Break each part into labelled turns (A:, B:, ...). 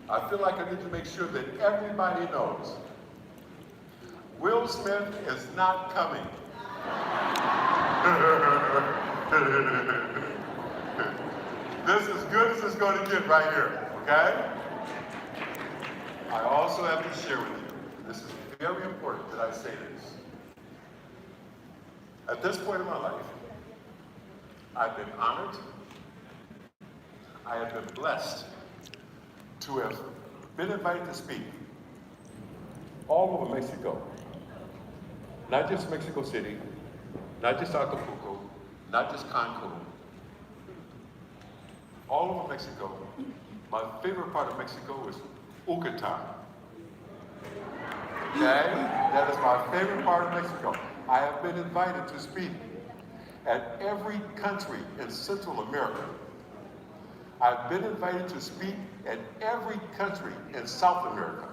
A: I feel like I need to make sure that everybody knows Will Smith is not coming. This is as good as it's going to get right here, okay? I also have to share with you, this is very important that I say this. At this point in my life, I've been honored, I have been blessed to have been invited to speak all over Mexico. Not just Mexico City, not just Acapulco, not just Cancun. All over Mexico. My favorite part of Mexico is Yucatan. Okay? That is my favorite part of Mexico. I have been invited to speak at every country in Central America. I've been invited to speak at every country in South America.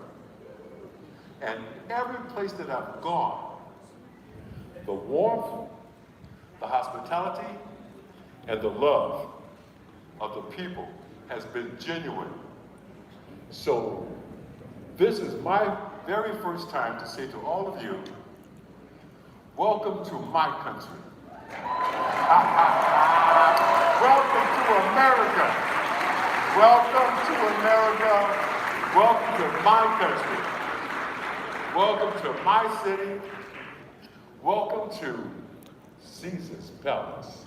A: And every place that I've gone, the warmth, the hospitality, and the love of the people has been genuine. So this is my very first time to say to all of you, welcome to my country. Welcome to America. Welcome to America. Welcome to my country. Welcome to my city. Welcome to Caesar's Palace.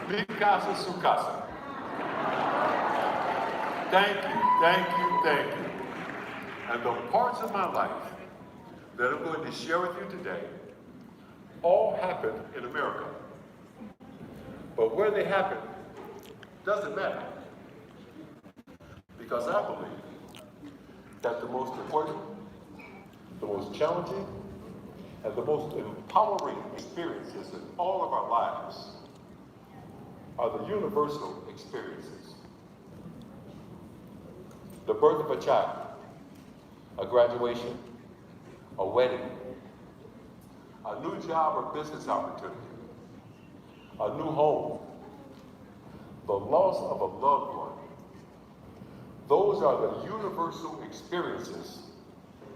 A: Mi casa, su casa. Thank you, thank you, thank you. And the parts of my life that I'm going to share with you today all happened in America. But where they happen doesn't matter. Because I believe that the most important, the most challenging, and the most empowering experiences in all of our lives are the universal experiences. The birth of a child, a graduation, a wedding, a new job or business opportunity, a new home, the loss of a loved one. Those are the universal experiences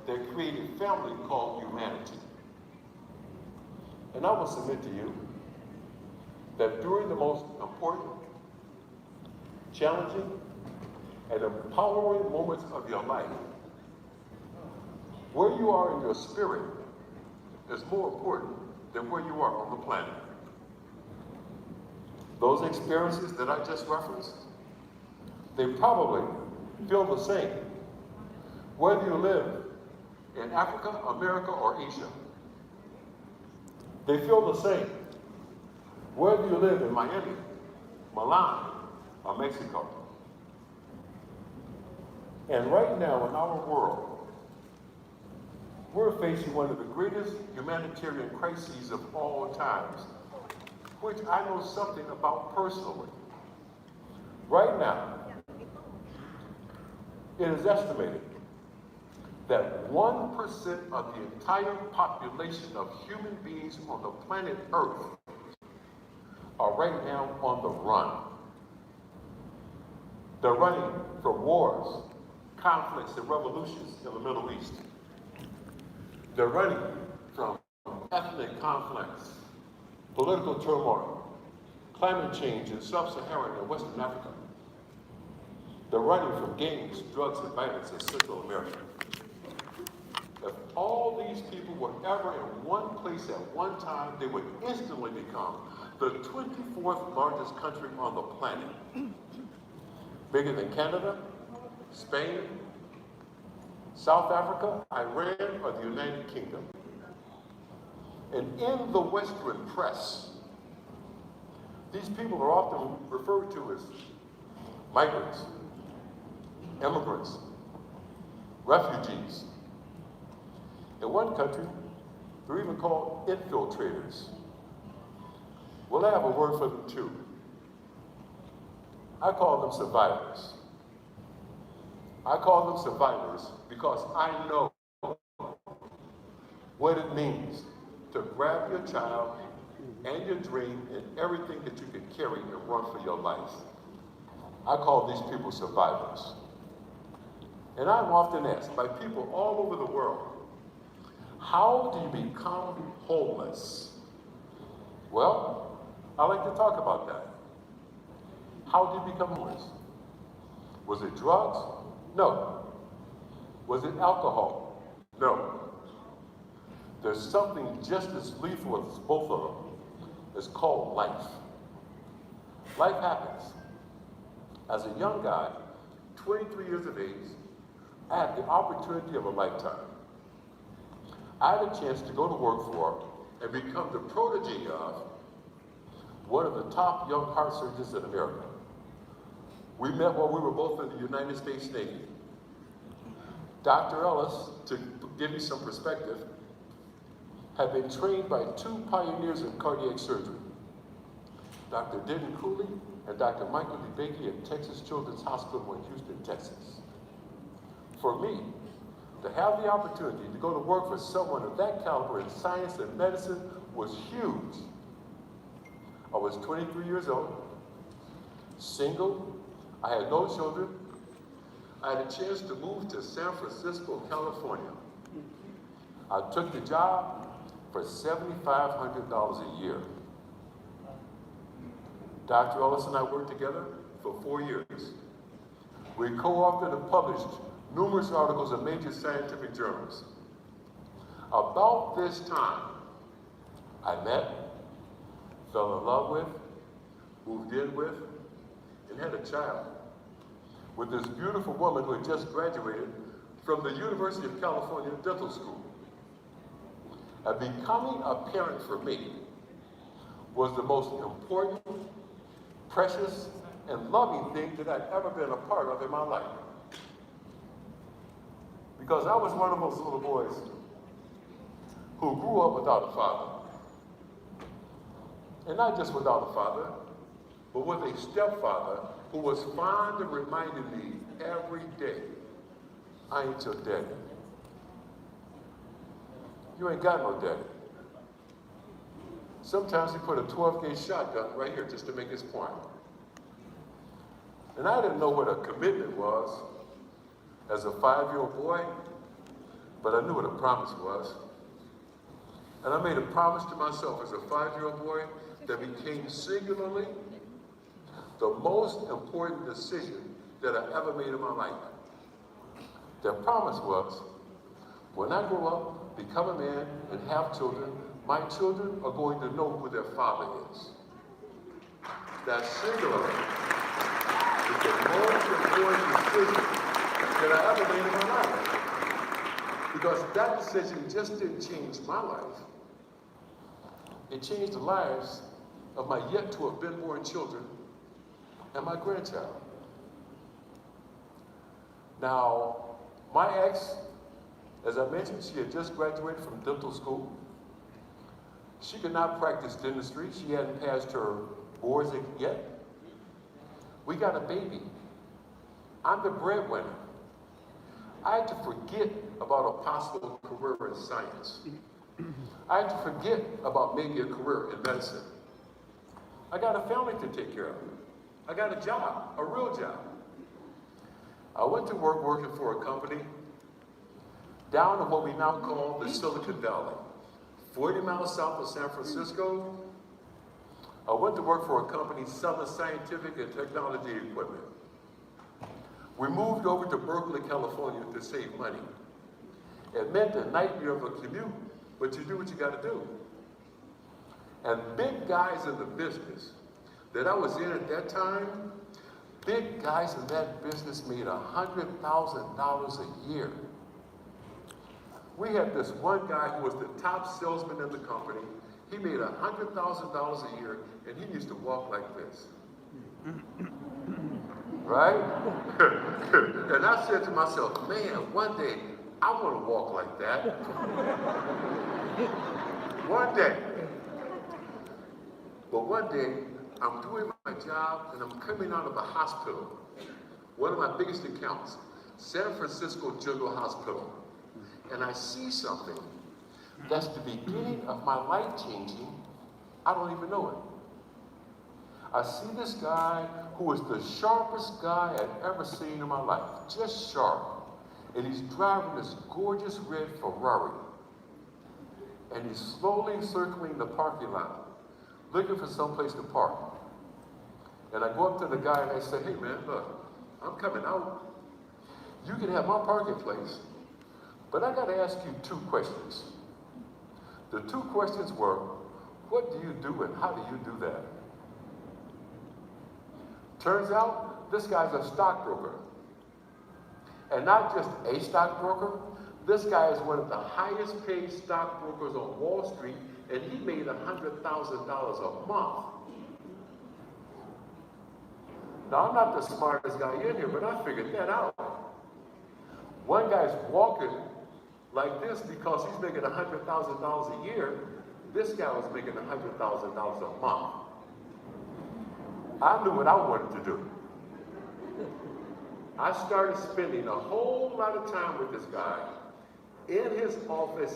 A: that create a family called humanity. And I will submit to you that during the most important, challenging, and empowering moments of your life, where you are in your spirit is more important than where you are on the planet. Those experiences that I just referenced, they probably feel the same, whether you live in Africa, America, or Asia. They feel the same, whether you live in Miami, Milan, or Mexico. And right now in our world, we're facing one of the greatest humanitarian crises of all times, which I know something about personally. Right now, it is estimated that 1% of the entire population of human beings on the planet Earth are right now on the run. They're running from wars, conflicts, and revolutions in the Middle East. They're running from ethnic conflicts, political turmoil, climate change in sub-Saharan and Western Africa. They're running from gangs, drugs, and violence in Central America. If all these people were ever in one place at one time, they would instantly become the 24th largest country on the planet. Bigger than Canada, Spain, South Africa, Iran, or the United Kingdom. And in the Western press, these people are often referred to as migrants, immigrants, refugees. In one country, they're even called infiltrators. Well, I have a word for them too. I call them survivors. I call them survivors because I know what it means to grab your child and your dream and everything that you can carry and run for your life. I call these people survivors. And I'm often asked by people all over the world, how do you become homeless? Well, I like to talk about that. How do you become homeless? Was it drugs? No. Was it alcohol? No. There's something just as lethal as both of them. It's called life. Life happens. As a young guy, 23 years of age, I had the opportunity of a lifetime. I had a chance to go to work for and become the protege of one of the top young heart surgeons in America. We met while we were both in the United States Navy. Dr. Ellis, to give you some perspective, had been trained by two pioneers in cardiac surgery, Dr. Denton Cooley and Dr. Michael DeBakey at Texas Children's Hospital in Houston, Texas. For me, to have the opportunity to go to work for someone of that caliber in science and medicine was huge. I was 23 years old, single, I had no children. I had a chance to move to San Francisco, California. I took the job for $7,500 a year. Dr. Ellis and I worked together for 4 years. We co-authored and published numerous articles in major scientific journals. About this time, I met, fell in love with, moved in with, and had a child with this beautiful woman who had just graduated from the University of California Dental School. And becoming a parent for me was the most important, precious, and loving thing that I'd ever been a part of in my life. Because I was one of those little boys who grew up without a father. And not just without a father, but with a stepfather who was fond of reminding me every day, I ain't your daddy. You ain't got no daddy. Sometimes he put a 12-gauge shotgun right here just to make his point. And I didn't know what a commitment was as a 5-year-old boy, but I knew what a promise was. And I made a promise to myself as a 5-year-old boy that became singularly the most important decision that I ever made in my life. The promise was, when I grow up, become a man, and have children, my children are going to know who their father is. That singularly is the most important decision that I ever made in my life. Because that decision just didn't change my life. It changed the lives of my yet to have been born children and my grandchild. Now, my ex, as I mentioned, she had just graduated from dental school. She could not practice dentistry. She hadn't passed her boards yet. We got a baby. I'm the breadwinner. I had to forget about a possible career in science. I had to forget about maybe a career in medicine. I got a family to take care of. I got a job, a real job. I went to work working for a company down in what we now call the Silicon Valley, 40 miles south of San Francisco. I went to work for a company selling scientific and technology equipment. We moved over to Berkeley, California to save money. It meant a nightmare of a commute, but you do what you gotta do. And big guys in the business that I was in at that time, big guys in that business made $100,000 a year. We had this one guy who was the top salesman in the company. He made $100,000 a year, and he used to walk like this. Right? And I said to myself, man, one day, I want to walk like that. One day. But one day, I'm doing my job, and I'm coming out of a hospital, one of my biggest accounts, San Francisco General Hospital. And I see something that's the beginning of my life changing. I don't even know it. I see this guy who is the sharpest guy I've ever seen in my life, just sharp. And he's driving this gorgeous red Ferrari. And he's slowly circling the parking lot, looking for someplace to park. And I go up to the guy and I say, hey man, look, I'm coming out. You can have my parking place, but I gotta ask you 2 questions. The 2 questions were, what do you do and how do you do that? Turns out, this guy's a stockbroker. And not just a stockbroker, this guy is one of the highest paid stockbrokers on Wall Street, and he made $100,000 a month. Now, I'm not the smartest guy in here, but I figured that out. One guy's walking like this because he's making $100,000 a year. This guy was making $100,000 a month. I knew what I wanted to do. I started spending a whole lot of time with this guy in his office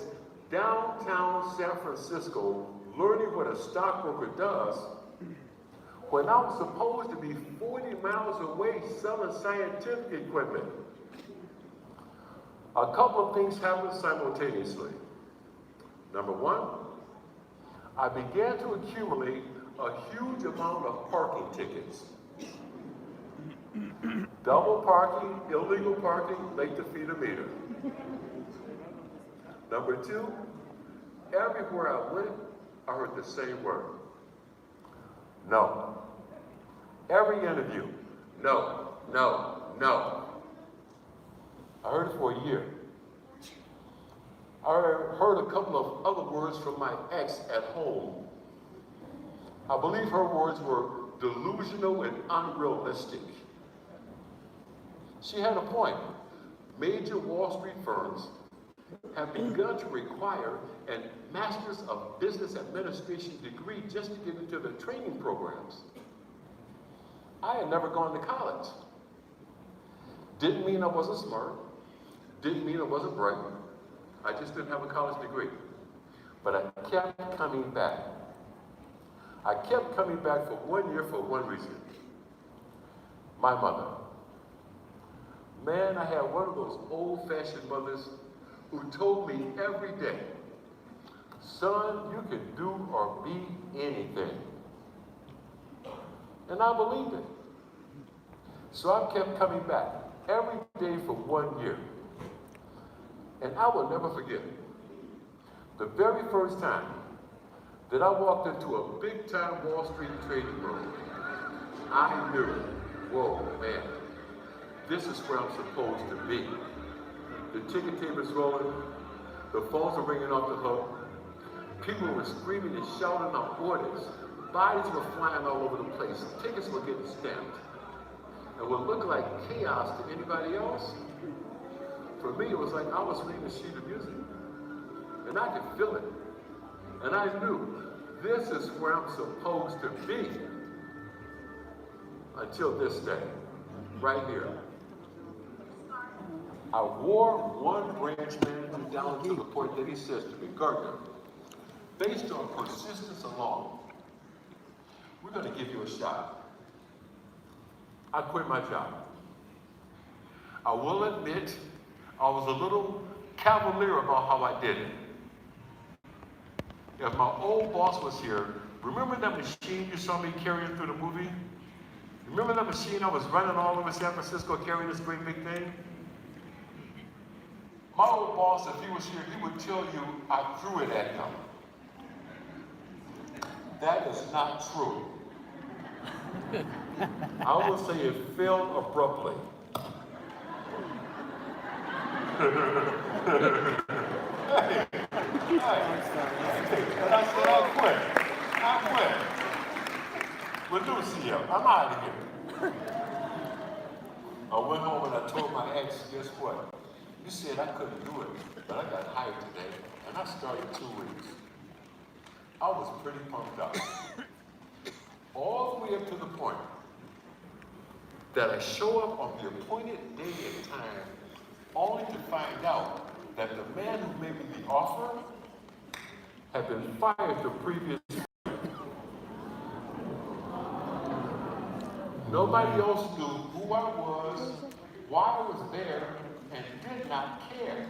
A: downtown San Francisco, learning what a stockbroker does, when I was supposed to be 40 miles away selling scientific equipment. A couple of things happened simultaneously. Number 1, I began to accumulate a huge amount of parking tickets. Double parking, illegal parking, late to feed a meter. Number 2, everywhere I went, I heard the same word. No. Every interview, no, no, no. I heard it for a year. I heard a couple of other words from my ex at home. I believe her words were delusional and unrealistic. She had a point. Major Wall Street firms have begun to require a Master's of Business Administration degree just to get into the training programs. I had never gone to college. Didn't mean I wasn't smart. Didn't mean I wasn't bright. I just didn't have a college degree. But I kept coming back. I kept coming back for 1 year for one reason. My mother. Man, I had one of those old-fashioned mothers who told me every day, son, you can do or be anything. And I believed it. So I kept coming back every day for 1 year. And I will never forget the very first time that I walked into a big-time Wall Street trading room. I knew, whoa, man, this is where I'm supposed to be. The ticket tape is rolling, the phones are ringing off the hook, people were screaming and shouting out orders, bodies were flying all over the place, tickets were getting stamped. And what looked like chaos to anybody else, for me it was like I was reading a sheet of music. And I could feel it. And I knew, this is where I'm supposed to be. Until this day, right here. I wore one branch manager down to the point that he says to me, Gardner, based on persistence alone, we're going to give you a shot. I quit my job. I will admit, I was a little cavalier about how I did it. If my old boss was here, remember that machine you saw me carrying through the movie? Remember that machine I was running all over San Francisco carrying this great big thing? My old boss, if he was here, he would tell you I threw it at him. That is not true. I would say it failed abruptly. Hey, and I said, I quit. With Lucia, I'm out of here. I went home and I told my ex, guess what? You said I couldn't do it, but I got hired today, and I started 2 weeks. I was pretty pumped up. All the way up to the point that I show up on the appointed day and time, only to find out that the man who made me the offer had been fired the previous week. Nobody else knew who I was, why I was there, and did not care.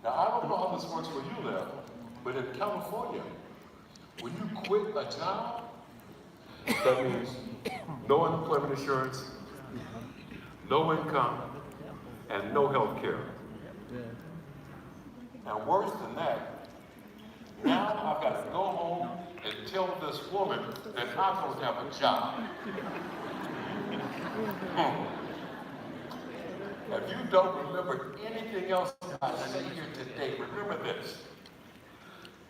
A: Now, I don't know how this works where you live, but in California, when you quit a job, that means no unemployment insurance, no income, and no health care. And worse than that, now I've got to go home and tell this woman that I don't have a job. If you don't remember anything else I say here today, remember this.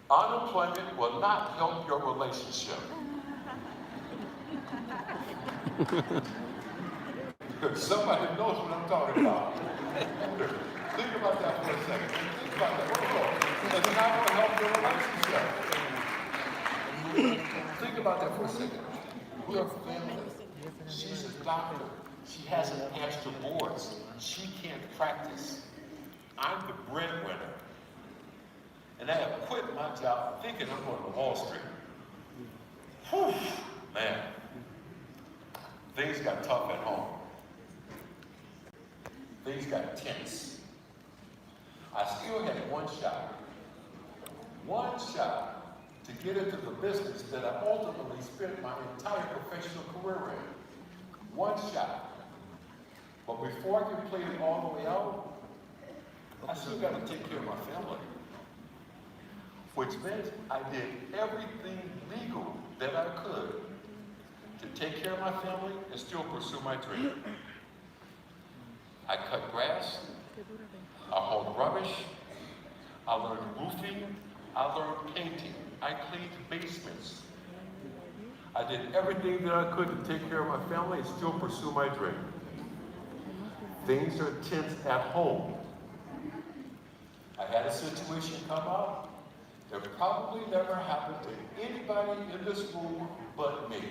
A: Unemployment will not help your relationship. Somebody knows what I'm talking about. Think about that for a second. Think about that. It's not going to help your relationship. Think about that for a second. We're a family. She's a doctor. She hasn't passed her boards. She can't practice. I'm the breadwinner. And I have quit my job thinking I'm going to Wall Street. Whew, man. Things got tough at home. Things got tense. I still had one shot to get into the business that I ultimately spent my entire professional career in. One shot. But before I could play it all the way out, I still got to take care of my family. Which meant I did everything legal that I could to take care of my family and still pursue my dream. I cut grass, I hauled rubbish, I learned roofing, I learned painting, I cleaned basements. I did everything that I could to take care of my family and still pursue my dream. Things are tense at home. I had a situation come up that probably never happened to anybody in this room but me.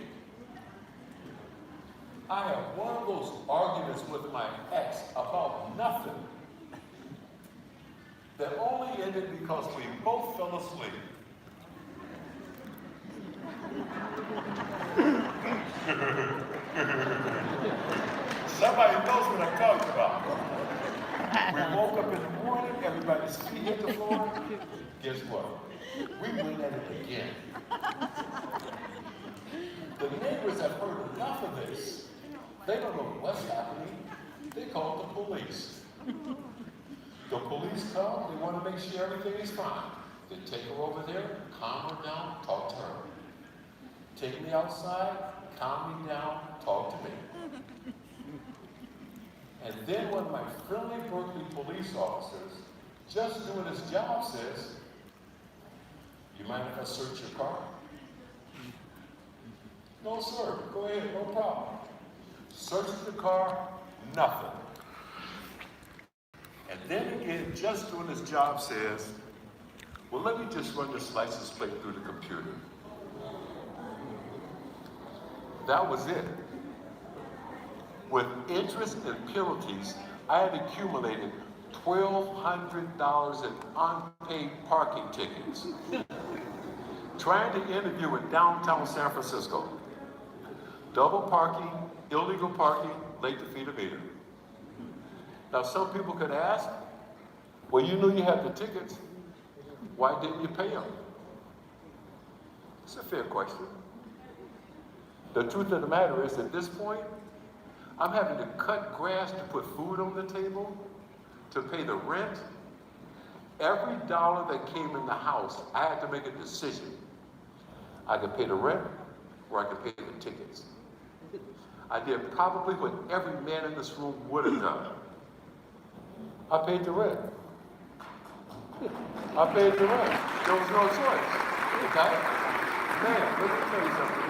A: I had one of those arguments with my ex about nothing that only ended because we both fell asleep. Somebody knows what I'm talking about. We woke up in the morning, everybody's feet hit the floor. Guess what? We went at it again. The neighbors have heard enough of this. They don't know what's happening. They call the police. The police come, they want to make sure everything is fine. They take her over there, calm her down, talk to her. Take me outside, calm me down, talk to me. And then one of my friendly Berkeley police officers, just doing his job, says, "You mind if I search your car?" "No, sir, go ahead, no problem." Searches the car, nothing. And then again, just doing his job, says, "Well, let me just run this license plate through the computer." That was it. With interest and penalties, I had accumulated $1,200 in unpaid parking tickets. Trying to interview in downtown San Francisco. Double parking, illegal parking, late to feed a meter. Now some people could ask, well, you knew you had the tickets. Why didn't you pay them? It's a fair question. The truth of the matter is, at this point, I'm having to cut grass to put food on the table, to pay the rent. Every dollar that came in the house, I had to make a decision. I could pay the rent, or I could pay the tickets. I did probably what every man in this room would have done. I paid the rent. I paid the rent. There was no choice. Okay? Man, let me tell you something.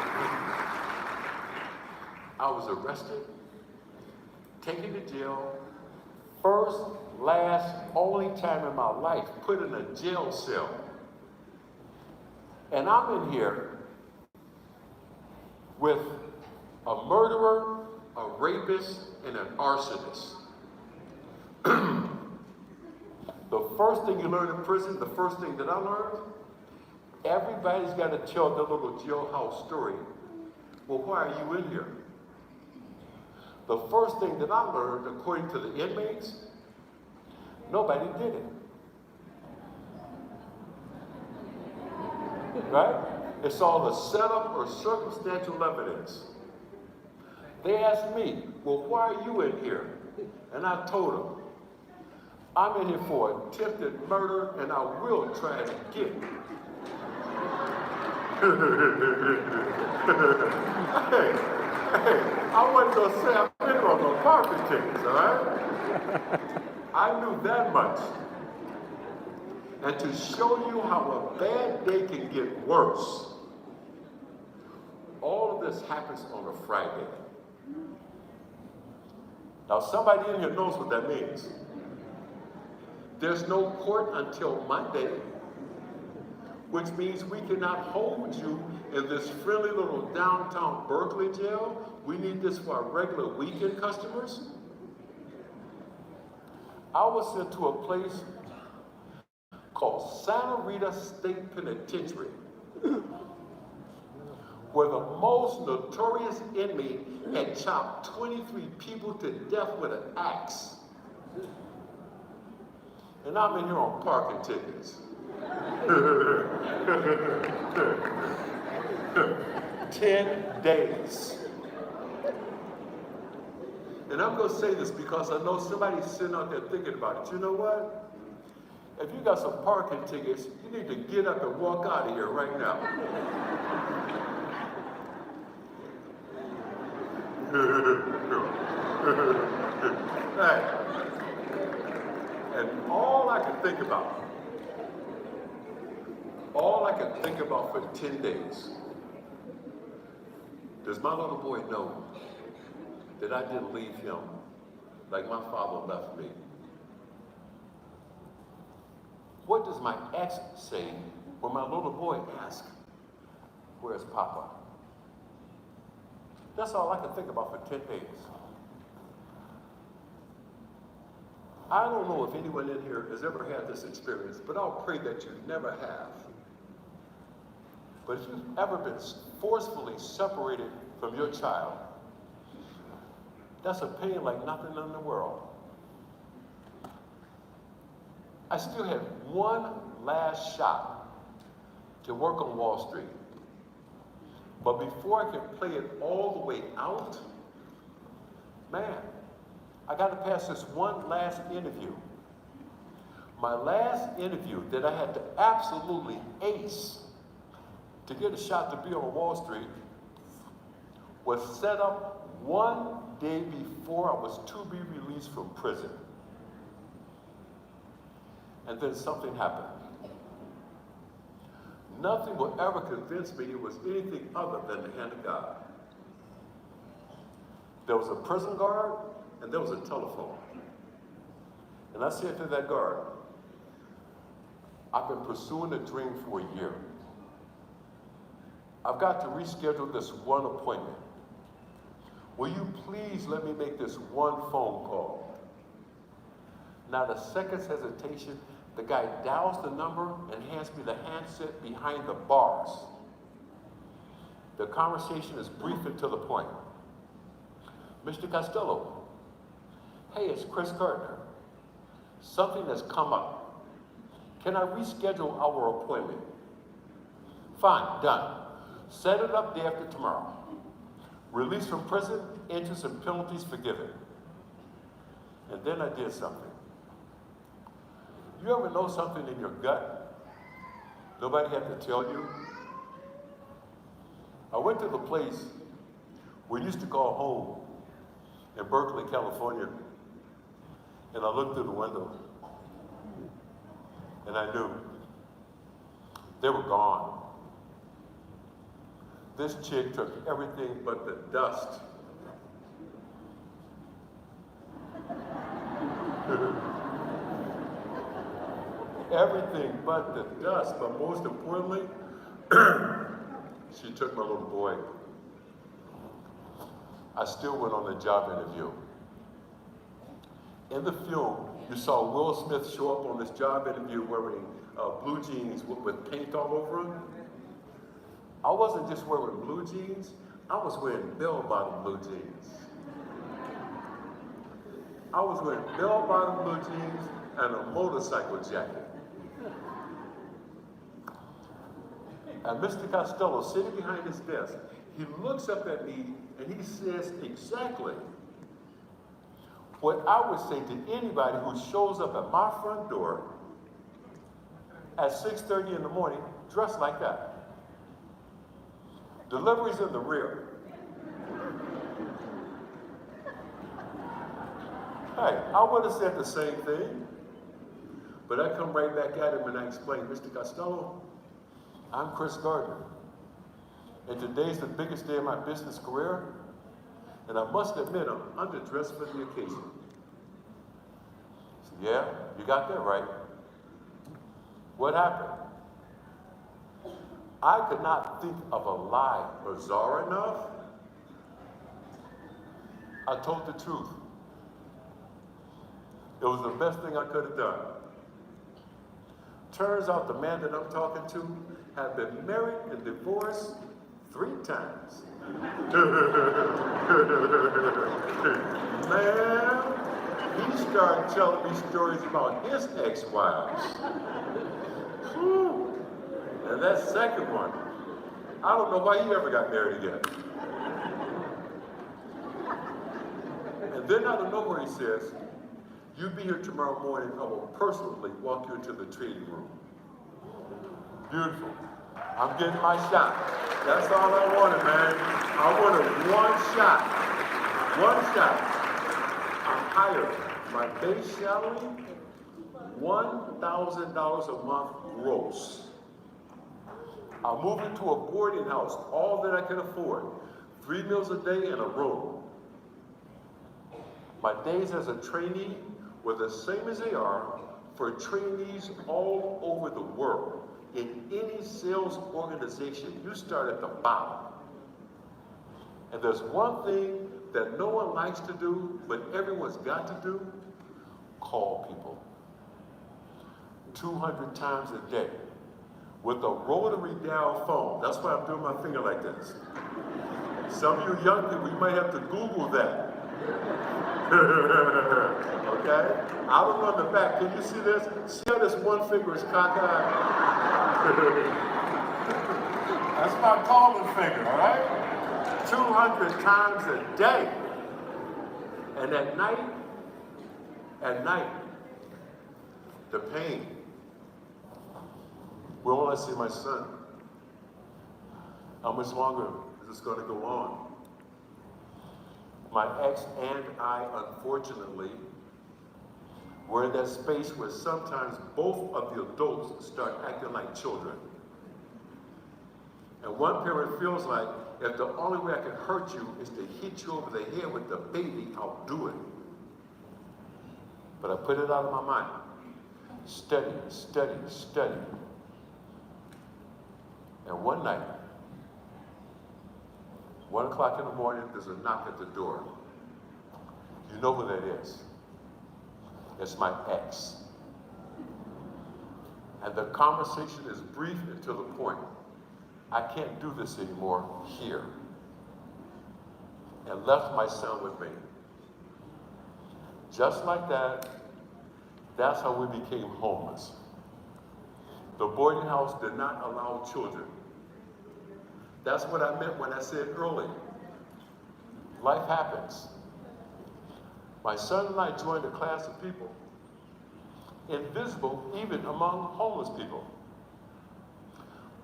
A: I was arrested, taken to jail, first, last, only time in my life put in a jail cell. And I'm in here with a murderer, a rapist, and an arsonist. The first thing you learn in prison, the first thing that I learned, everybody's got to tell their little jailhouse story well, why are you in here? The first thing that I learned, according to the inmates, nobody did it. Right? It's all a setup or circumstantial evidence. They asked me, well, why are you in here? And I told them, I'm in here for attempted murder, and I will try it again. Hey, I wasn't going to say I've been on the parking tickets, all right? I knew that much. And to show you how a bad day can get worse, all of this happens on a Friday. Now, somebody in here knows what that means. There's no court until Monday, which means we cannot hold you in this friendly little downtown Berkeley jail. We need this for our regular weekend customers. I was sent to a place called Santa Rita State Penitentiary, where the most notorious inmate had chopped 23 people to death with an axe. And I'm in here on parking tickets. 10 days. And I'm going to say this because I know somebody's sitting out there thinking about it. You know what? If you got some parking tickets, you need to get up and walk out of here right now. Hey. And all I could think about for 10 days, does my little boy know that I didn't leave him like my father left me? What does my ex say when my little boy asks, where's Papa? That's all I could think about for 10 days. I don't know if anyone in here has ever had this experience, but I'll pray that you never have. But if you've ever been forcefully separated from your child, that's a pain like nothing in the world. I still had one last shot to work on Wall Street. But before I could play it all the way out, man, I got to pass this one last interview. My last interview that I had to absolutely ace to get a shot to be on Wall Street was set up one day before I was to be released from prison. And then something happened. Nothing will ever convince me it was anything other than the hand of God. There was a prison guard and there was a telephone. And I said to that guard, I've been pursuing a dream for a year. I've got to reschedule this one appointment. Will you please let me make this one phone call? Not a second's hesitation, the guy dials the number and hands me the handset behind the bars. The conversation is brief and to the point. Mr. Costello, hey, it's Chris Gardner. Something has come up. Can I reschedule our appointment? Fine, done. Set it up day after tomorrow. Release from prison, interest and penalties forgiven. And then I did something. You ever know something in your gut? Nobody had to tell you? I went to the place we used to call home in Berkeley, California, and I looked through the window, and I knew they were gone. This chick took everything but the dust. Everything but the dust, but most importantly, she took my little boy. I still went on the job interview. In the film, you saw Will Smith show up on this job interview wearing blue jeans with paint all over him. I wasn't just wearing blue jeans, I was wearing bell-bottom blue jeans. I was wearing bell-bottom blue jeans and a motorcycle jacket. And Mr. Costello, sitting behind his desk, he looks up at me and he says exactly what I would say to anybody who shows up at my front door at 6:30 in the morning dressed like that. Delivery's in the rear. Hey, I would have said the same thing, but I come right back at him and I explain, Mr. Costello, I'm Chris Gardner, and today's the biggest day of my business career, and I must admit I'm underdressed for the occasion. He said, yeah, you got that right. What happened? I could not think of a lie bizarre enough. I told the truth. It was the best thing I could have done. Turns out the man that I'm talking to had been married and divorced 3 times. Man, he started telling me stories about his ex-wives. And that second one, I don't know why he ever got married again. And then out of nowhere he says, you be here tomorrow morning, I will personally walk you into the trading room. Beautiful. I'm getting my shot. That's all I wanted, man. I wanted one shot. One shot. I'm hired. My base salary, $1,000 a month gross. I'll move into a boarding house, all that I can afford. 3 meals a day and a room. My days as a trainee were the same as they are for trainees all over the world. In any sales organization, you start at the bottom. And there's one thing that no one likes to do, but everyone's got to do, call people. 200 times a day. With a rotary dial phone. That's why I'm doing my finger like this. Some of you young people, you might have to Google that. Okay? Out on the back, can you see this? See how this one finger is cockeyed? That's my calling finger, all right? 200 times a day. And at night, the pain. When will I see my son? How much longer is this going to go on? My ex and I, unfortunately, were in that space where sometimes both of the adults start acting like children. And one parent feels like, if the only way I can hurt you is to hit you over the head with the baby, I'll do it. But I put it out of my mind. Steady, steady, steady. And one night, 1 o'clock in the morning, there's a knock at the door. You know who that is. It's my ex. And the conversation is brief and to the point. I can't do this anymore here. And left my son with me. Just like that, that's how we became homeless. The boarding house did not allow children. That's what I meant when I said earlier. Life happens. My son and I joined a class of people, invisible even among homeless people.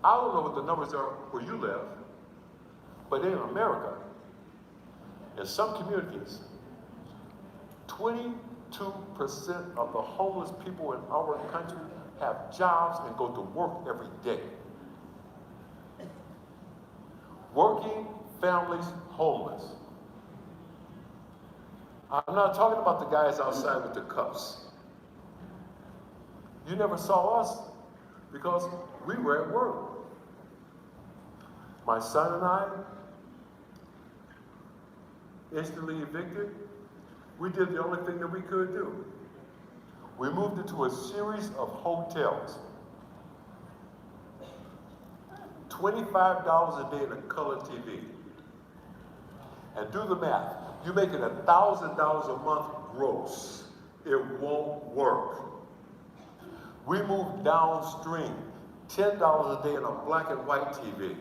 A: I don't know what the numbers are where you live, but in America, in some communities, 22% of the homeless people in our country have jobs and go to work every day. Working families homeless. I'm not talking about the guys outside with the cups. You never saw us because we were at work. My son and I, instantly evicted, we did the only thing that we could do. We moved into a series of hotels. $25 a day in a color TV. And do the math. You're making $1,000 a month gross. It won't work. We move downstream, $10 a day on a black and white TV.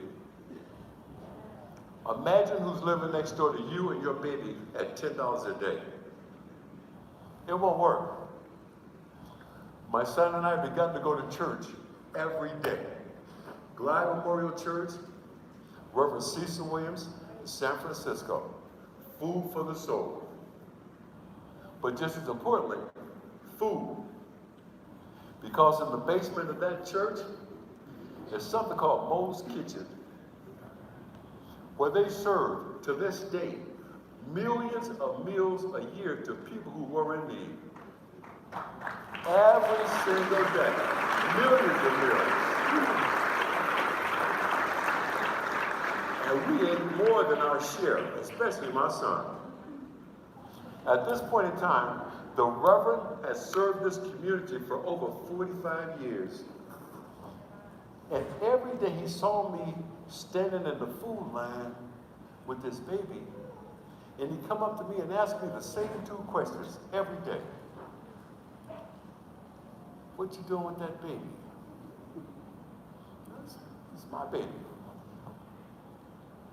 A: Imagine who's living next door to you and your baby at $10 a day. It won't work. My son and I have begun to go to church every day. Glide Memorial Church, Reverend Cecil Williams, San Francisco. Food for the soul. But just as importantly, food. Because in the basement of that church, there's something called Moe's Kitchen, where they serve, to this day, millions of meals a year to people who were in need. Every single day, millions of meals. And we ate more than our share, especially my son. At this point in time, the Reverend has served this community for over 45 years. And every day he saw me standing in the food line with this baby. And he'd come up to me and ask me the same two questions every day. What you doing with that baby? It's my baby.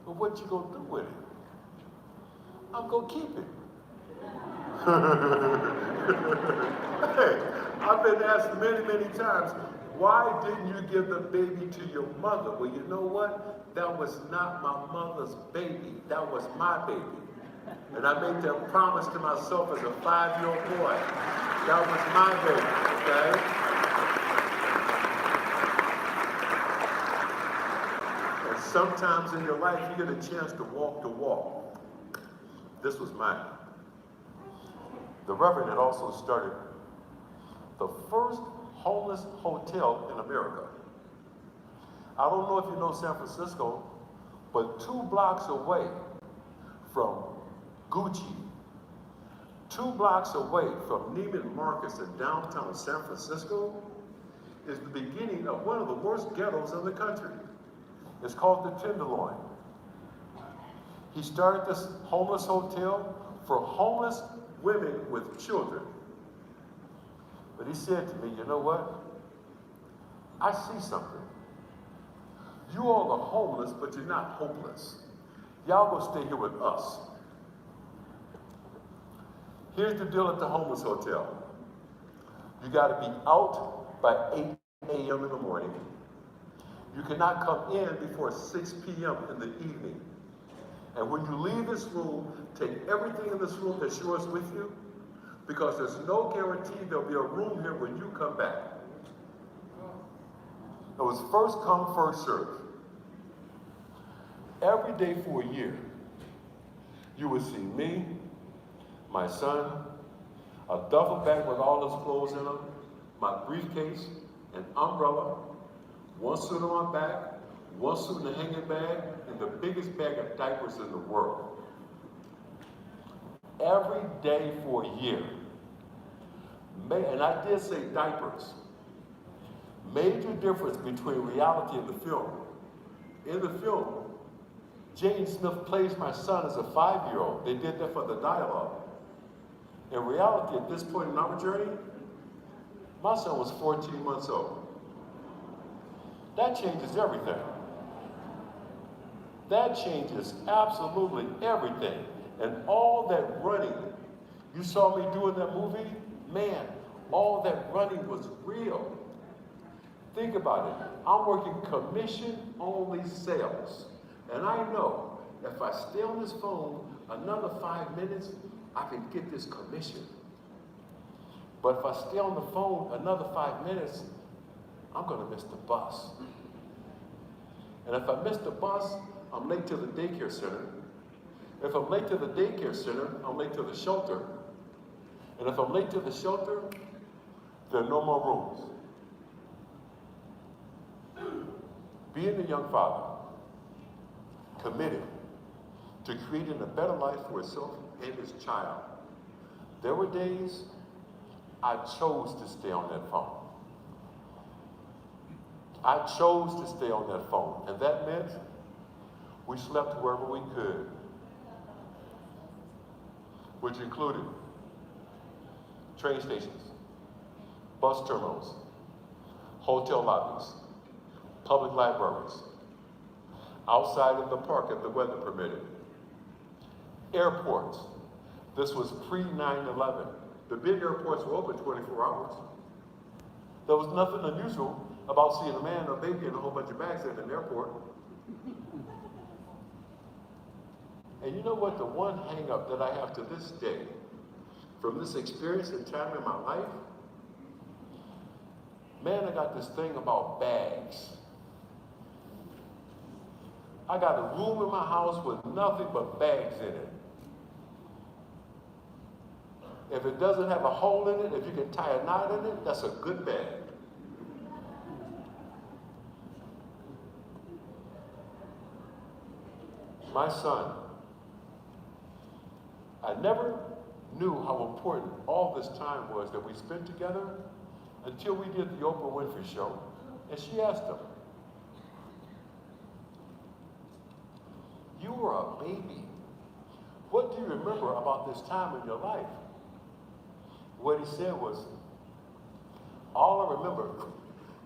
A: But what you gonna do with it? I'm gonna keep it. Hey, I've been asked many, many times, why didn't you give the baby to your mother? Well, you know what? That was not my mother's baby. That was my baby. And I made that promise to myself as a 5-year-old boy. That was my baby, okay? And sometimes in your life, you get a chance to walk the walk. This was mine. The Reverend had also started the first homeless hotel in America. I don't know if you know San Francisco, but 2 blocks away from Gucci, 2 blocks away from Neiman Marcus in downtown San Francisco is the beginning of one of the worst ghettos in the country. It's called the Tenderloin. He started this homeless hotel for homeless women with children. But he said to me, you know what? I see something. You all are homeless, but you're not hopeless. Y'all go stay here with us. Here's the deal at the homeless hotel. You got to be out by 8 a.m. in the morning. You cannot come in before 6 p.m. in the evening. And when you leave this room, take everything in this room that's yours with you, because there's no guarantee there'll be a room here when you come back. It was first come, first serve. Every day for a year, you would see me, my son, a duffel bag with all his clothes in them, my briefcase, an umbrella, one suit on my back, one suit in a hanging bag, and the biggest bag of diapers in the world. Every day for a year. And I did say diapers. Major difference between reality and the film. In the film, Jane Smith plays my son as a 5-year-old. They did that for the dialogue. In reality, at this point in our journey, my son was 14 months old. That changes everything. That changes absolutely everything. And all that running, you saw me doing that movie, man, all that running was real. Think about it. I'm working commission-only sales. And I know if I stay on this phone another 5 minutes, I can get this commission. But if I stay on the phone another 5 minutes, I'm going to miss the bus. And if I miss the bus, I'm late to the daycare center. If I'm late to the daycare center, I'm late to the shelter. And if I'm late to the shelter, there are no more rooms. Being a young father, committed to creating a better life for himself and his child, there were days I chose to stay on that phone. I chose to stay on that phone, and that meant we slept wherever we could. which included train stations, bus terminals, hotel lobbies, public libraries, outside of the park if the weather permitted, airports. This was pre-9/11. The big airports were open 24 hours. There was nothing unusual about seeing a man or baby and a whole bunch of bags in an airport. And you know what? The one hang-up that I have to this day from this experience and time in my life, man, I got this thing about bags. I got a room in my house with nothing but bags in it. If it doesn't have a hole in it, if you can tie a knot in it, that's a good bag. My son, I never knew how important all this time was that we spent together until we did the Oprah Winfrey show, and she asked him, "You were a baby. What do you remember about this time in your life?" What he said was, "All I remember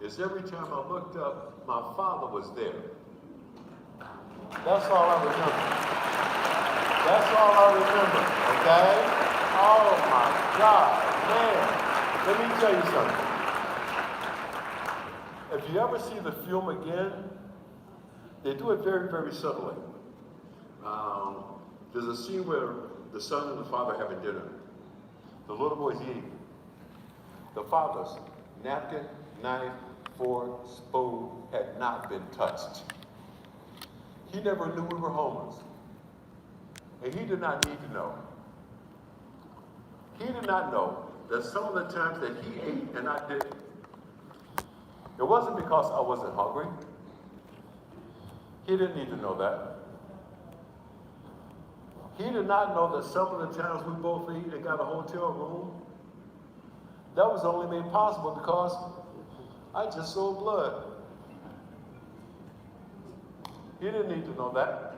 A: is every time I looked up, my father was there." That's all I remember. That's all I remember, okay? Oh my God, man. Let me tell you something. If you ever see the film again, they do it very, very subtly. There's a scene where the son and the father are having dinner. The little boy's eating. The father's napkin, knife, fork, spoon had not been touched. He never knew we were homeless. And he did not need to know. He did not know that some of the times that he ate and I didn't, it wasn't because I wasn't hungry. He didn't need to know that. He did not know that some of the times we both ate and got a hotel room, that was only made possible because I just sold blood. He didn't need to know that.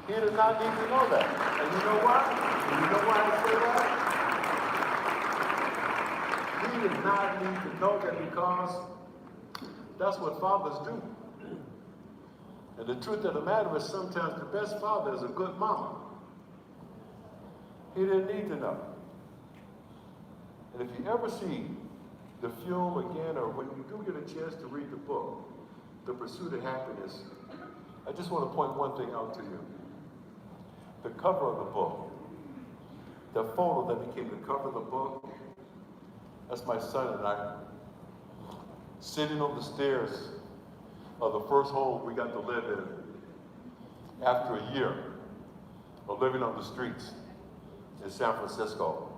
A: He did not need to know that. And you know why? And you know why I say that? He did not need to know that because that's what fathers do. And the truth of the matter is sometimes the best father is a good mama. He didn't need to know. And if you ever see the film again, or when you do get a chance to read the book, The Pursuit of Happiness, I just want to point one thing out to you. The cover of the book, the photo that became the cover of the book, that's my son and I sitting on the stairs of the first home we got to live in after a year of living on the streets in San Francisco.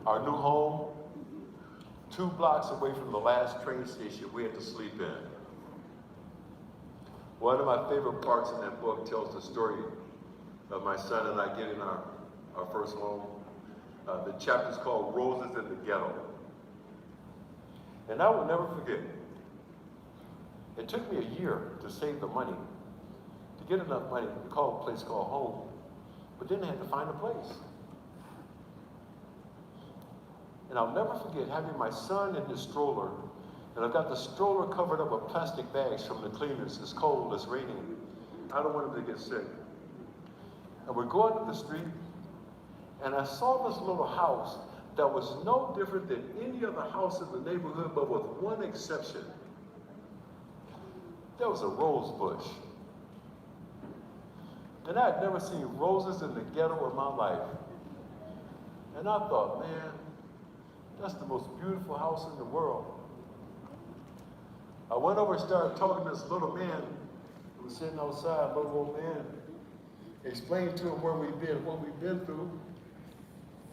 A: Our new home, 2 blocks away from the last train station we had to sleep in. One of my favorite parts in that book tells the story of my son and I getting our first home. The chapter's called Roses in the Ghetto. And I will never forget, it took me a year to save the money, to get enough money to call a place called home, but then I had to find a place. And I'll never forget having my son in his stroller, and I've got the stroller covered up with plastic bags from the cleaners. It's cold, it's raining. I don't want him to get sick. And we're going up the street, and I saw this little house that was no different than any other house in the neighborhood, but with one exception. There was a rose bush. And I had never seen roses in the ghetto in my life. And I thought, man, that's the most beautiful house in the world. I went over and started talking to this little man who was sitting outside, little old man, explained to him where we've been, what we've been through.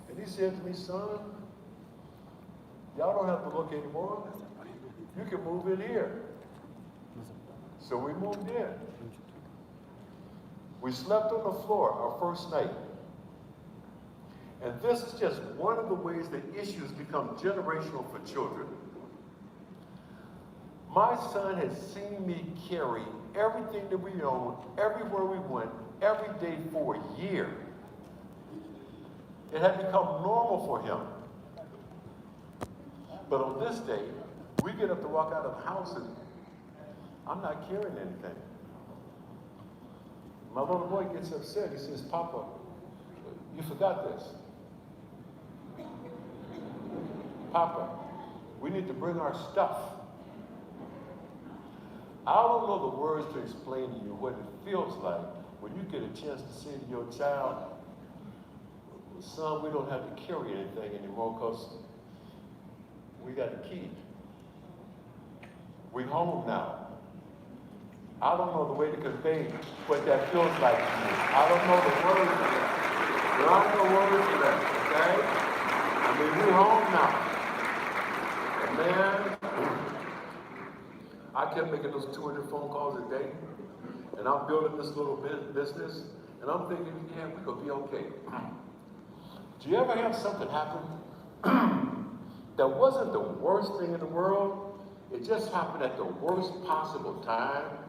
A: And he said to me, son, y'all don't have to look anymore. You can move in here. So we moved in. We slept on the floor our first night. And this is just one of the ways that issues become generational for children. My son has seen me carry everything that we own, everywhere we went, every day for a year. It had become normal for him. But on this day, we get up to walk out of the house and I'm not carrying anything. My little boy gets upset. He says, Papa, you forgot this. Papa, we need to bring our stuff. I don't know the words to explain to you what it feels like when you get a chance to say to your child, son, we don't have to carry anything anymore because we got the key. We're home now. I don't know the way to convey what that feels like to you. I don't know the words for that. There are no words for that, okay? I mean, we're home now. And man, I kept making those 200 phone calls a day, and I'm building this little business, and I'm thinking, yeah, we could be okay. Do you ever have something happen that wasn't the worst thing in the world? It just happened at the worst possible time.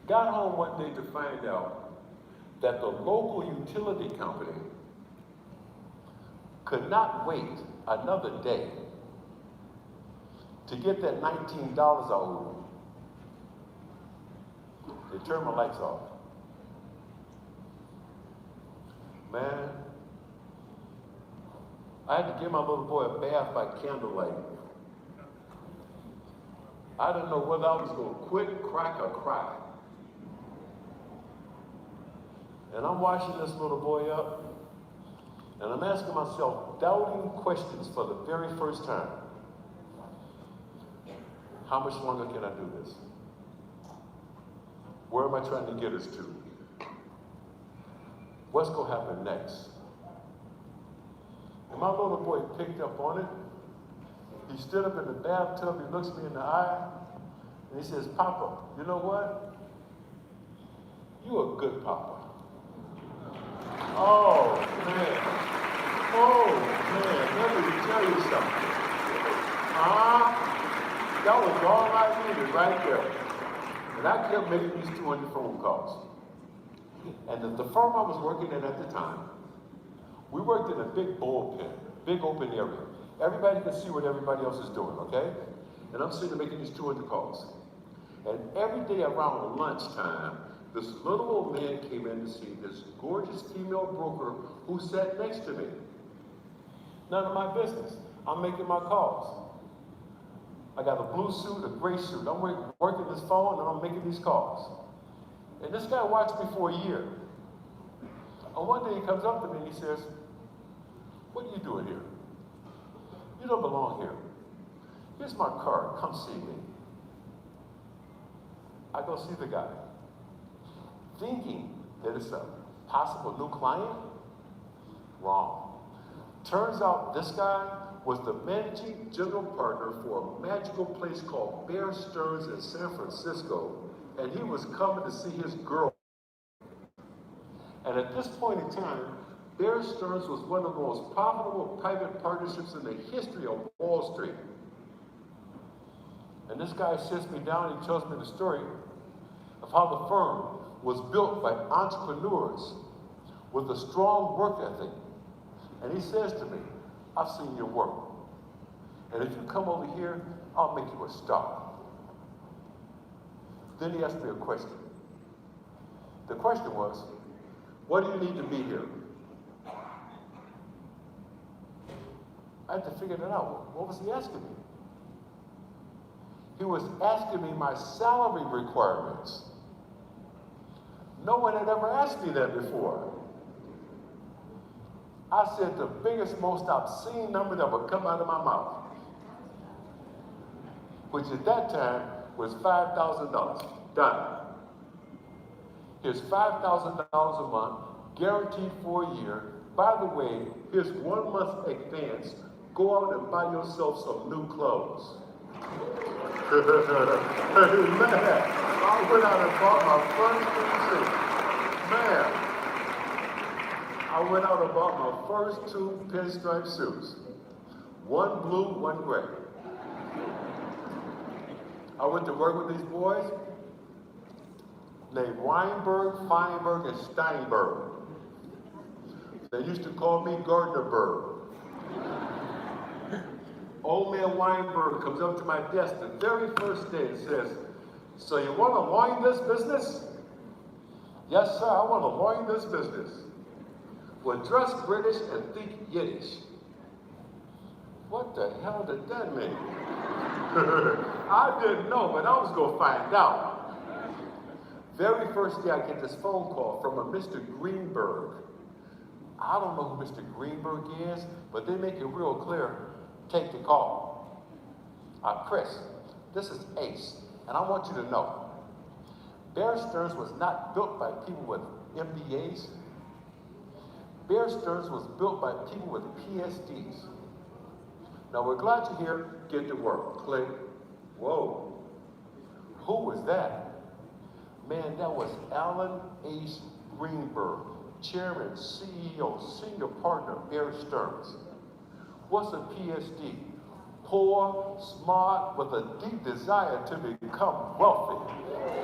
A: Got home one day to find out that the local utility company could not wait another day to get that $19 I owed. They turned my lights off. Man, I had to give my little boy a bath by candlelight. I didn't know whether I was going to quit, crack, or cry. And I'm washing this little boy up, and I'm asking myself doubting questions for the very first time. How much longer can I do this? Where am I trying to get us to? What's going to happen next? And my little boy picked up on it. He stood up in the bathtub, he looks me in the eye, and he says, Papa, you know what? You're a good papa. Oh, man. Oh, man, let me tell you something. That was all I needed right there. And I kept making these 200 phone calls. And the firm I was working at the time, we worked in a big bullpen, big open area. Everybody could see what everybody else is doing, okay? And I'm sitting there making these 200 calls. And every day around lunchtime, this little old man came in to see this gorgeous female broker who sat next to me. None of my business. I'm making my calls. I got a blue suit, a gray suit. I'm working this phone and I'm making these calls. And this guy watched me for a year. And one day he comes up to me and he says, what are you doing here? You don't belong here. Here's my card, come see me. I go see the guy, thinking that it's a possible new client. Wrong. Turns out this guy was the managing general partner for a magical place called Bear Stearns in San Francisco, and he was coming to see his girl. And at this point in time, Bear Stearns was one of the most profitable private partnerships in the history of Wall Street. And this guy sits me down and he tells me the story of how the firm was built by entrepreneurs with a strong work ethic. And he says to me, I've seen your work. And if you come over here, I'll make you a star. Then he asked me a question. The question was, what do you need to be here? I had to figure that out. What was he asking me? He was asking me my salary requirements. No one had ever asked me that before. I said the biggest, most obscene number that would come out of my mouth, which at that time was $5,000. Done. Here's $5,000 a month, guaranteed for a year. By the way, here's 1 month advance. Go out and buy yourself some new clothes. Man, I went out and bought my first new suit. Man, I went out and bought my first 2 pinstripe suits. 1 blue, 1 gray. I went to work with these boys named Weinberg, Feinberg, and Steinberg. They used to call me Gardner. Old man Weinberg comes up to my desk the very first day and says, "So you want to loin this business?" "Yes, sir, I want to loin this business." "Well, dress British and think Yiddish." What the hell did that mean? I didn't know, but I was going to find out. Very first day I get this phone call from a Mr. Greenberg. I don't know who Mr. Greenberg is, but they make it real clear. Take the call. Chris, this is Ace, and I want you to know, Bear Stearns was not built by people with MBAs. Bear Stearns was built by people with PhDs. Now we're glad you're here. Get to work. Click. Whoa. Who was that? Man, that was Alan Ace Greenberg, Chairman, CEO, Senior Partner, Bear Stearns. What's a PhD? Poor, smart, with a deep desire to become wealthy.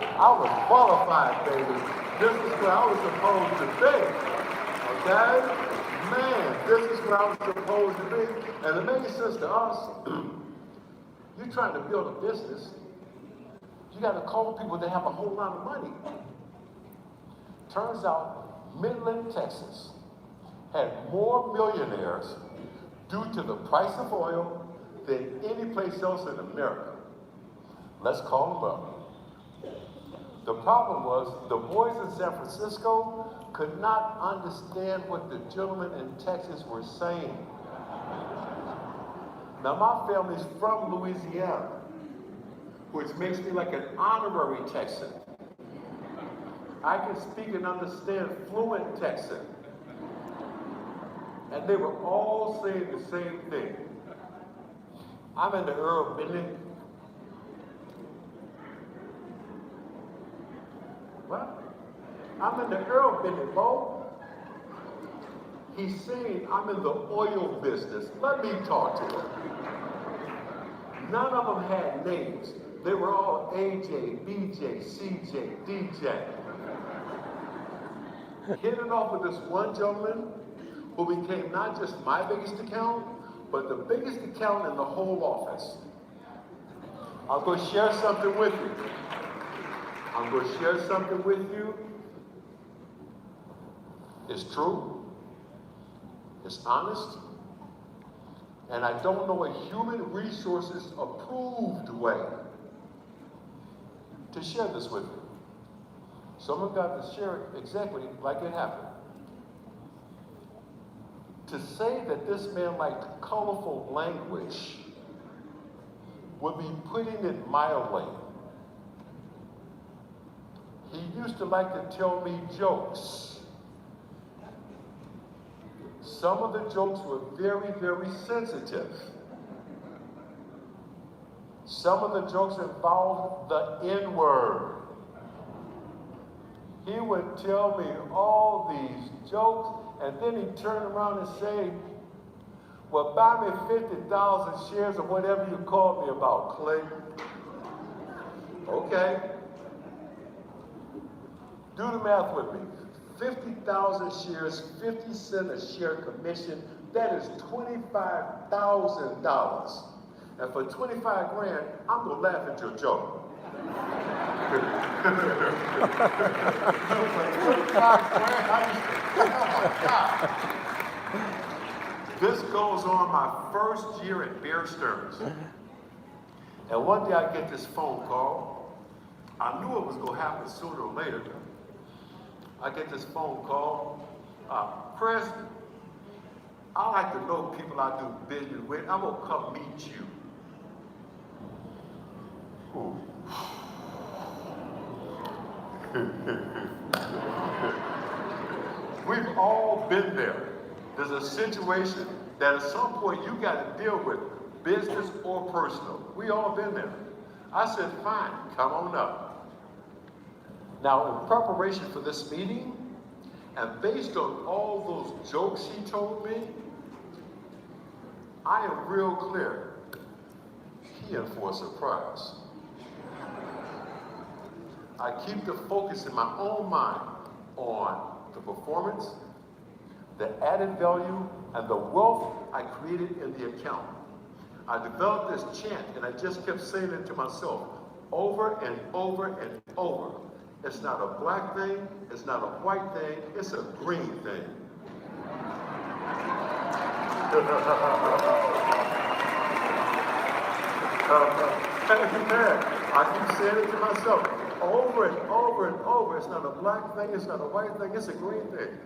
A: I was qualified, baby. This is where I was supposed to be. Okay? Man, this is where I was supposed to be. And it makes sense to us. You're trying to build a business. You got to call people that have a whole lot of money. Turns out, Midland, Texas, had more millionaires due to the price of oil than any place else in America. Let's call them up. The problem was the boys in San Francisco could not understand what the gentlemen in Texas were saying. Now my family's from Louisiana, which makes me like an honorary Texan. I can speak and understand fluent Texan. And they were all saying the same thing. I'm in the Earl Bennett. What? I'm in the Earl Bennett, Bo. He's saying I'm in the oil business. Let me talk to him. None of them had names. They were all AJ, BJ, CJ, DJ. Hit it off with this one gentleman who became not just my biggest account, but the biggest account in the whole office. I'm going to share something with you. It's true. It's honest. And I don't know a human resources approved way to share this with you. Someone got to share it exactly like it happened. To say that this man liked colorful language would be putting it mildly. He used to like to tell me jokes. Some of the jokes were very, very sensitive. Some of the jokes involved the N-word. He would tell me all these jokes, and then he'd turn around and say, "Well, buy me 50,000 shares of whatever you called me about, Clay." Okay. Do the math with me. 50,000 shares, 50 cents a share commission, that is $25,000. And for 25 grand, I'm gonna laugh at your joke. This goes on my first year at Bear Stearns. And one day I get this phone call. I knew it was going to happen sooner or later. I get this phone call. "Chris, I like to know people I do business with. I'm going to come meet you." Ooh. We've all been there. There's a situation that at some point you got to deal with, business or personal. We all been there. I said, "Fine, come on up." Now, in preparation for this meeting, and based on all those jokes he told me, I am real clear. He in for a surprise. I keep the focus in my own mind on the performance, the added value, and the wealth I created in the account. I developed this chant, and I just kept saying it to myself over and over and over. It's not a black thing, it's not a white thing, it's a green thing. I keep saying it to myself over and over and over. It's not a black thing, it's not a white thing, it's a green thing.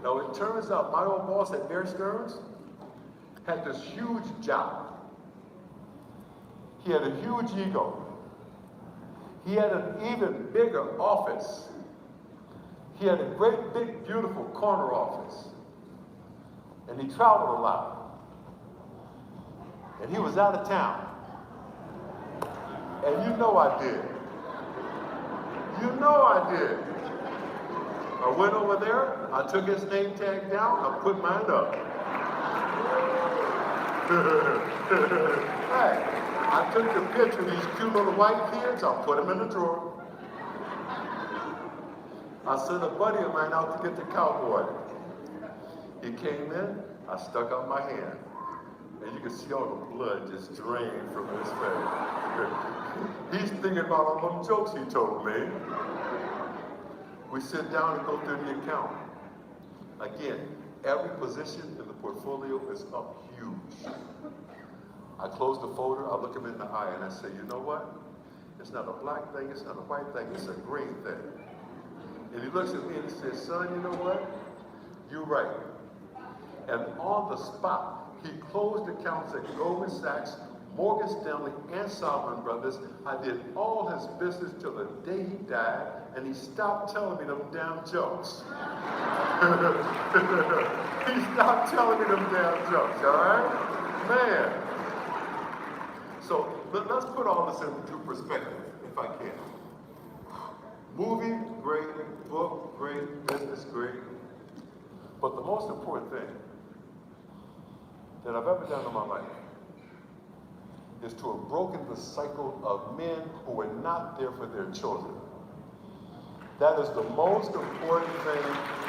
A: Now it turns out my old boss at Bear Stearns had this huge job. He had a huge ego. He had an even bigger office. He had a great, big, beautiful corner office. And he traveled a lot. And he was out of town. And you know I did. You know I did. I went over there, I took his name tag down, I put mine up. Hey, I took the picture of these cute little white kids, I put them in the drawer. I sent a buddy of mine out to get the cowboy. He came in, I stuck out my hand. And you can see all the blood just drain from his face. He's thinking about all them jokes he told me. We sit down and go through the account. Again, every position in the portfolio is up huge. I close the folder, I look him in the eye, and I say, you know what? It's not a black thing, it's not a white thing, it's a green thing. And he looks at me and he says, son, you know what? You're right. And on the spot, he closed accounts at Goldman Sachs, Morgan Stanley, and Salomon Brothers. I did all his business till the day he died, and he stopped telling me them damn jokes. He stopped telling me them damn jokes, all right? Man. So let's put all this into perspective, if I can. Movie, great. Book, great. Business, great. But the most important thing that I've ever done in my life is to have broken the cycle of men who were not there for their children. That is the most important thing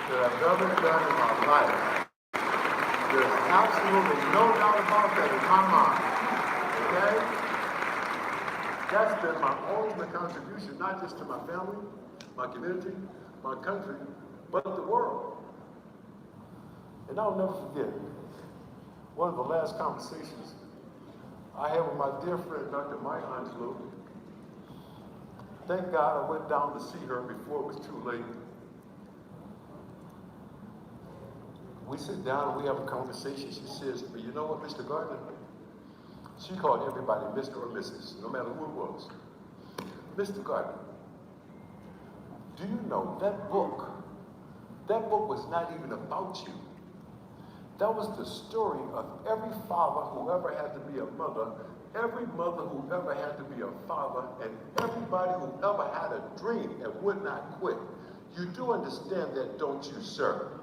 A: that I've ever done in my life. There's absolutely no doubt about that in my mind. Okay? That's been my ultimate contribution, not just to my family, my community, my country, but the world. And I'll never forget one of the last conversations I had with my dear friend, Dr. Maya Angelou. Thank God I went down to see her before it was too late. We sit down and we have a conversation. She says, but you know what, Mr. Gardner? She called everybody Mr. or Mrs., no matter who it was. Mr. Gardner, do you know that book was not even about you. That was the story of every father who ever had to be a mother, every mother who ever had to be a father, and everybody who ever had a dream and would not quit. You do understand that, don't you, sir?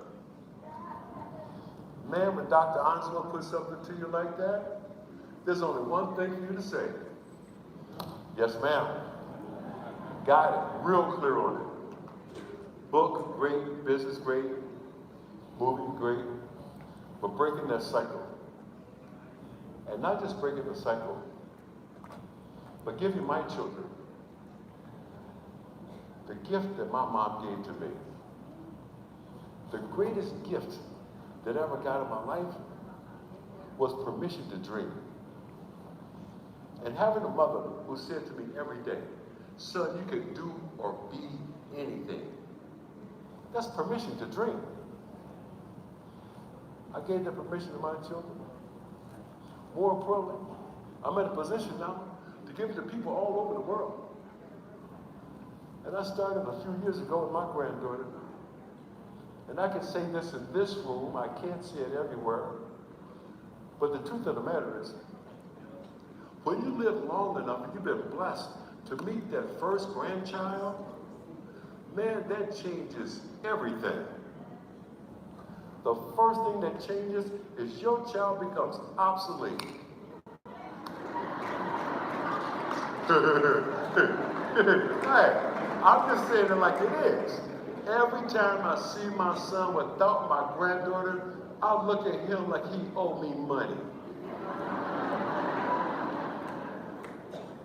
A: Man, when Dr. Angelo puts something to you like that, there's only one thing for you to say. Yes, ma'am. Got it. Real clear on it. Book, great. Business, great. Movie, great. But breaking that cycle. And not just breaking the cycle, but giving my children the gift that my mom gave to me. The greatest gift that I ever got in my life was permission to dream. And having a mother who said to me every day, son, you can do or be anything. That's permission to dream. I gave that permission to my children. More importantly, I'm in a position now to give it to people all over the world. And I started a few years ago with my granddaughter. And I can say this in this room, I can't say it everywhere. But the truth of the matter is, when you live long enough and you've been blessed to meet that first grandchild, man, that changes everything. The first thing that changes is your child becomes obsolete. Hey, I'm just saying it like it is. Every time I see my son without my granddaughter, I look at him like he owed me money.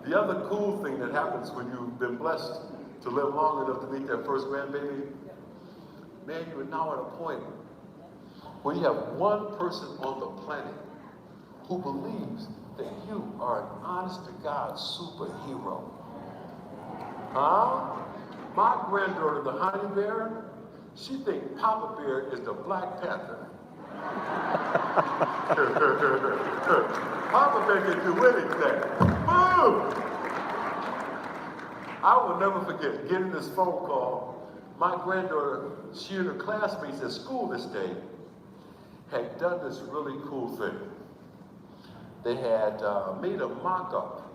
A: The other cool thing that happens when you've been blessed to live long enough to meet that first grandbaby, man, you are now at a point where you have one person on the planet who believes that you are an honest-to-God superhero. Huh? My granddaughter, the honey bear, she thinks Papa Bear is the Black Panther. Papa Bear can do anything. Boom! I will never forget getting this phone call. My granddaughter, she and her classmates at school this day had done this really cool thing. They had made a mock-up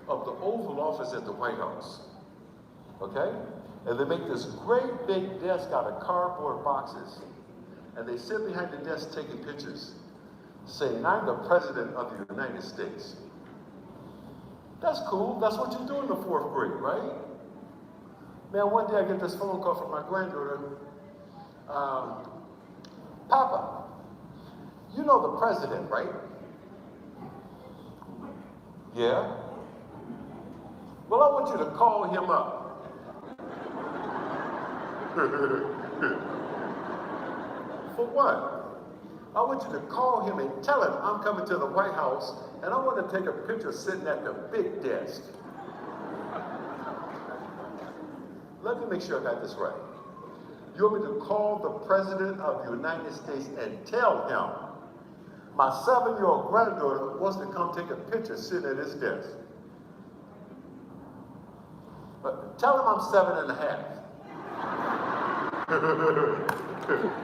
A: of the Oval Office at the White House. Okay? And they make this great big desk out of cardboard boxes. And they sit behind the desk taking pictures, saying, I'm the President of the United States. That's cool. That's what you do in the 4th grade, right? Man, one day I get this phone call from my granddaughter. Papa, you know the president, right? Yeah? Well, I want you to call him up. For what? I want you to call him and tell him I'm coming to the White House and I want to take a picture sitting at the big desk. Let me make sure I got this right. You want me to call the President of the United States and tell him my 7-year-old granddaughter wants to come take a picture sitting at his desk. But tell him I'm 7 and a half.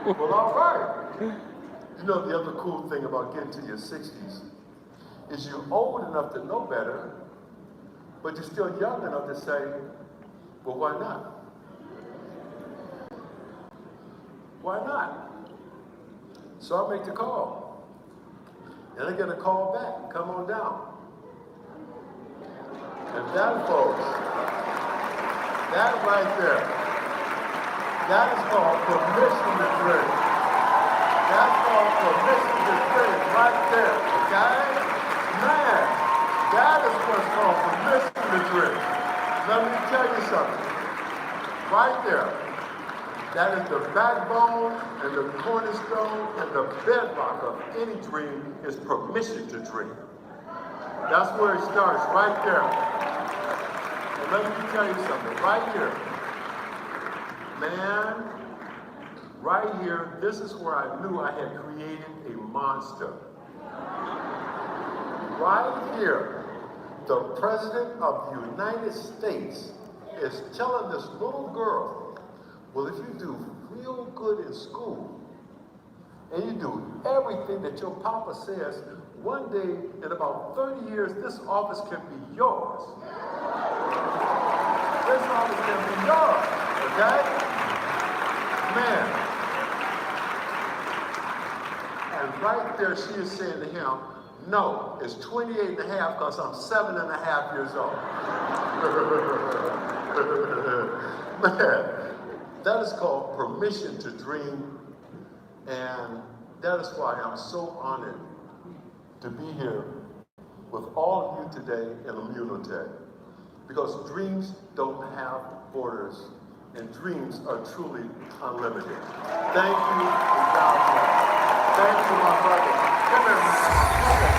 A: Well, all right. You know, the other cool thing about getting to your 60s is you're old enough to know better, but you're still young enough to say, well, why not? Why not? So I make the call. And I get a call back, come on down. And that, folks, that right there, that is called permission to drink. That's called permission to drink right there, okay? Man, that is what's called permission to drink. Let me tell you something. Right there, that is the backbone and the cornerstone and the bedrock of any dream is permission to dream. That's where it starts, right there. And let me tell you something, right here. Man, right here, this is where I knew I had created a monster. Right here, the President of the United States is telling this little girl, well, if you do real good in school, and you do everything that your papa says, one day, in about 30 years, this office can be yours. This office can be yours, okay? Man. And right there, she is saying to him, no, it's 28 and a half because I'm 7 and a half years old. Man. That is called permission to dream, and that is why I'm so honored to be here with all of you today in IMMUNOTEC, because dreams don't have borders, and dreams are truly unlimited. Thank you, and God bless. Thank you, my brother. Come here, man.